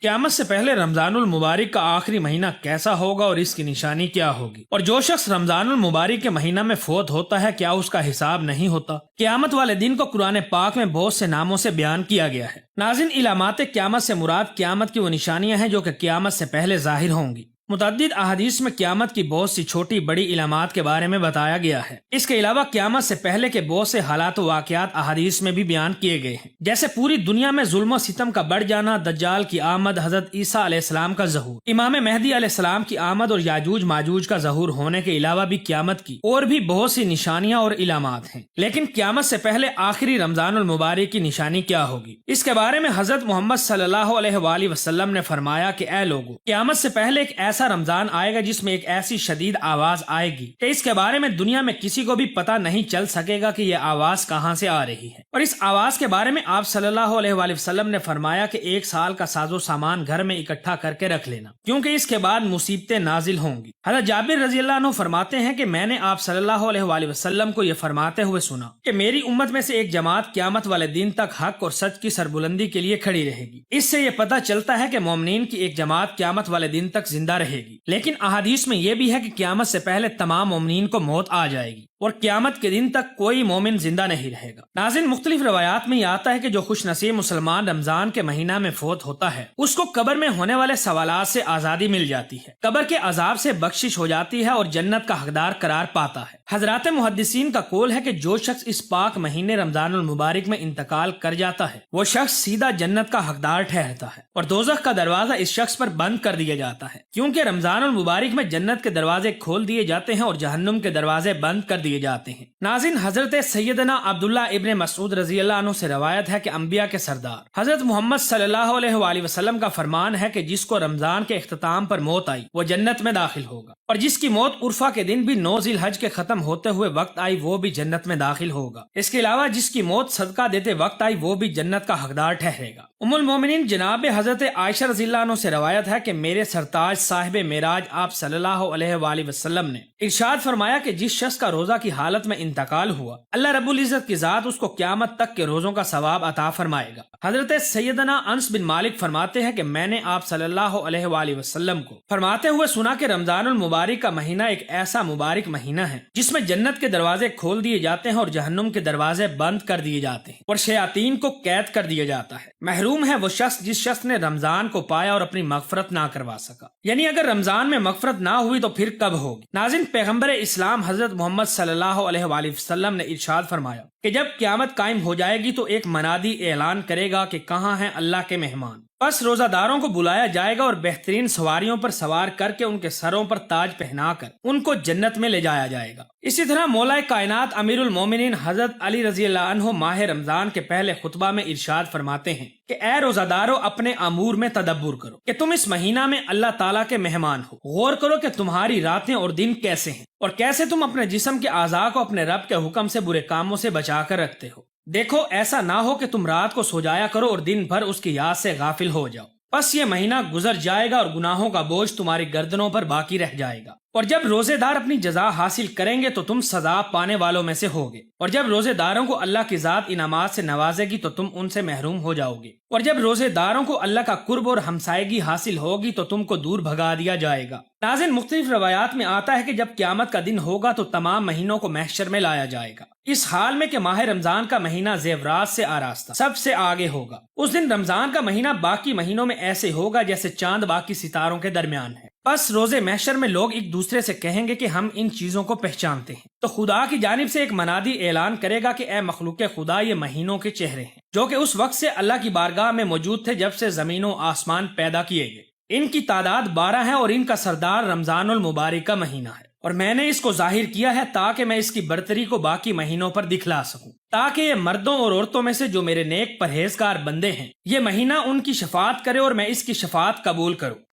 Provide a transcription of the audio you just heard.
قیامت سے پہلے رمضان المبارک کا آخری مہینہ کیسا ہوگا اور اس کی نشانی کیا ہوگی؟ اور جو شخص رمضان المبارک کے مہینہ میں فوت ہوتا ہے کیا اس کا حساب نہیں ہوتا؟ قیامت والے دن کو قرآن پاک میں بہت سے ناموں سے بیان کیا گیا ہے۔ ناظرین، علامات قیامت سے مراد قیامت کی وہ نشانیاں ہیں جو کہ قیامت سے پہلے ظاہر ہوں گی۔ متعدد احادیث میں قیامت کی بہت سی چھوٹی بڑی علامات کے بارے میں بتایا گیا ہے۔ اس کے علاوہ قیامت سے پہلے کے بہت سے حالات و واقعات احادیث میں بھی بیان کیے گئے ہیں، جیسے پوری دنیا میں ظلم و ستم کا بڑھ جانا، دجال کی آمد، حضرت عیسیٰ علیہ السلام کا ظہور، امام مہدی علیہ السلام کی آمد اور یاجوج ماجوج کا ظہور ہونے کے علاوہ بھی قیامت کی اور بھی بہت سی نشانیاں اور علامات ہیں۔ لیکن قیامت سے پہلے آخری رمضان المبارک کی نشانی کیا ہوگی؟ اس کے بارے میں حضرت محمد صلی اللہ علیہ وآلہ وسلم نے فرمایا کہ اے لوگو، قیامت سے پہلے ایک ایسا رمضان آئے گا جس میں ایک ایسی شدید آواز آئے گی کہ اس کے بارے میں دنیا میں کسی کو بھی پتہ نہیں چل سکے گا کہ یہ آواز کہاں سے آ رہی ہے۔ اور اس آواز کے بارے میں آپ صلی اللہ علیہ وآلہ وسلم نے فرمایا کہ 1 سال کا ساز و سامان گھر میں اکٹھا کر کے رکھ لینا، کیونکہ اس کے بعد مصیبتیں نازل ہوں گی۔ حضرت جابر رضی اللہ عنہ فرماتے ہیں کہ میں نے آپ صلی اللہ علیہ وآلہ وسلم کو یہ فرماتے ہوئے سنا کہ میری امت میں سے ایک جماعت قیامت والے دن تک حق اور سچ کی سربلندی کے لیے کھڑی رہے گی۔ اس سے یہ پتہ چلتا ہے کہ مومنین کی ایک جماعت قیامت والے دن تک زندہ رہے گی۔ لیکن احادیث میں یہ بھی ہے کہ قیامت سے پہلے تمام مومنین کو موت آ جائے گی اور قیامت کے دن تک کوئی مومن زندہ نہیں رہے گا۔ ناظرین، مختلف روایات میں یہ آتا ہے کہ جو خوش نصیب مسلمان رمضان کے مہینہ میں فوت ہوتا ہے اس کو قبر میں ہونے والے سوالات سے آزادی مل جاتی ہے، قبر کے عذاب سے بخشش ہو جاتی ہے اور جنت کا حقدار قرار پاتا ہے۔ حضرات محدثین کا قول ہے کہ جو شخص اس پاک مہینے رمضان المبارک میں انتقال کر جاتا ہے وہ شخص سیدھا جنت کا حقدار ٹھہرتا ہے اور دوزخ کا دروازہ اس شخص پر بند کر دیا جاتا ہے، کیونکہ رمضان المبارک میں جنت کے دروازے کھول دیے جاتے ہیں اور جہنم کے دروازے بند کر دیے جاتے ہیں۔ ناظرین، حضرت سیدنا عبداللہ ابن مسعود رضی اللہ عنہ سے روایت ہے کہ انبیاء کے سردار حضرت محمد صلی اللہ علیہ وآلہ وسلم کا فرمان ہے کہ جس کو رمضان کے اختتام پر موت آئی وہ جنت میں داخل ہوگا، اور جس کی موت عرفہ کے دن بھی 9 ذی الحج کے ختم ہوتے ہوئے وقت آئی وہ بھی جنت میں داخل ہوگا۔ اس کے علاوہ جس کی موت صدقہ دیتے وقت آئی وہ بھی جنت کا حقدار ٹھہرے گا۔ ام المومنین جناب حضرت عائشہ رضی اللہ عنہ سے روایت ہے کہ میرے سرتاج صاحب معراج آپ صلی اللہ علیہ وآلہ وسلم نے ارشاد فرمایا کہ جس شخص کا روزہ کی حالت میں انتقال ہوا اللہ رب العزت کی ذات اس کو قیامت تک کے روزوں کا ثواب عطا فرمائے گا۔ حضرت سیدنا انس بن مالک فرماتے ہیں کہ میں نے آپ صلی اللہ علیہ وآلہ وسلم کو فرماتے ہوئے سنا کہ رمضان المبارک کا مہینہ ایک ایسا مبارک مہینہ ہے جس میں جنت کے دروازے کھول دیے جاتے ہیں اور جہنم کے دروازے بند کر دیے جاتے ہیں اور شیاطین کو قید کر دیا جاتا ہے۔ محروم ہے وہ شخص جس شخص نے رمضان کو پایا اور اپنی مغفرت نہ کروا سکا، یعنی اگر رمضان میں مغفرت نہ ہوئی تو پھر کب ہوگی؟ ناظرین، پیغمبر اسلام حضرت محمد صلی اللہ علیہ وآلہ وسلم نے ارشاد فرمایا کہ جب قیامت قائم ہو جائے گی تو ایک منادی اعلان کرے گا کہ کہاں ہیں اللہ کے مہمان؟ بس روزہ داروں کو بلایا جائے گا اور بہترین سواریوں پر سوار کر کے ان کے سروں پر تاج پہنا کر ان کو جنت میں لے جایا جائے گا۔ اسی طرح مولا کائنات امیر المومنین حضرت علی رضی اللہ عنہ ماہ رمضان کے پہلے خطبہ میں ارشاد فرماتے ہیں کہ اے روزہ دارو، اپنے امور میں تدبر کرو کہ تم اس مہینہ میں اللہ تعالیٰ کے مہمان ہو۔ غور کرو کہ تمہاری راتیں اور دن کیسے ہیں اور کیسے تم اپنے جسم کے اعضاء کو اپنے رب کے حکم سے برے کاموں سے بچا کر رکھتے ہو۔ دیکھو، ایسا نہ ہو کہ تم رات کو سو جایا کرو اور دن بھر اس کی یاد سے غافل ہو جاؤ۔ بس یہ مہینہ گزر جائے گا اور گناہوں کا بوجھ تمہاری گردنوں پر باقی رہ جائے گا، اور جب روزے دار اپنی جزا حاصل کریں گے تو تم سزا پانے والوں میں سے ہوگے، اور جب روزے داروں کو اللہ کی ذات انعامات سے نوازے گی تو تم ان سے محروم ہو جاؤ گے، اور جب روزے داروں کو اللہ کا قرب اور ہمسائیگی حاصل ہوگی تو تم کو دور بھگا دیا جائے گا۔ ناظرین، مختلف روایات میں آتا ہے کہ جب قیامت کا دن ہوگا تو تمام مہینوں کو محشر میں لایا جائے گا، اس حال میں کہ ماہ رمضان کا مہینہ زیورات سے آراستہ سب سے آگے ہوگا۔ اس دن رمضان کا مہینہ باقی مہینوں میں ایسے ہوگا جیسے چاند باقی ستاروں کے درمیان ہے۔ بس روزے محشر میں لوگ ایک دوسرے سے کہیں گے کہ ہم ان چیزوں کو پہچانتے ہیں، تو خدا کی جانب سے ایک منادی اعلان کرے گا کہ اے مخلوق خدا، یہ مہینوں کے چہرے ہیں جو کہ اس وقت سے اللہ کی بارگاہ میں موجود تھے جب سے زمین و آسمان پیدا کیے گئے۔ ان کی تعداد 12 ہے اور ان کا سردار رمضان المبارک کا مہینہ ہے، اور میں نے اس کو ظاہر کیا ہے تاکہ میں اس کی برتری کو باقی مہینوں پر دکھلا سکوں، تاکہ یہ مردوں اور عورتوں میں سے جو میرے نیک پرہیزگار بندے ہیں یہ مہینہ ان کی شفاعت کرے اور میں اس کی شفاعت قبول کروں۔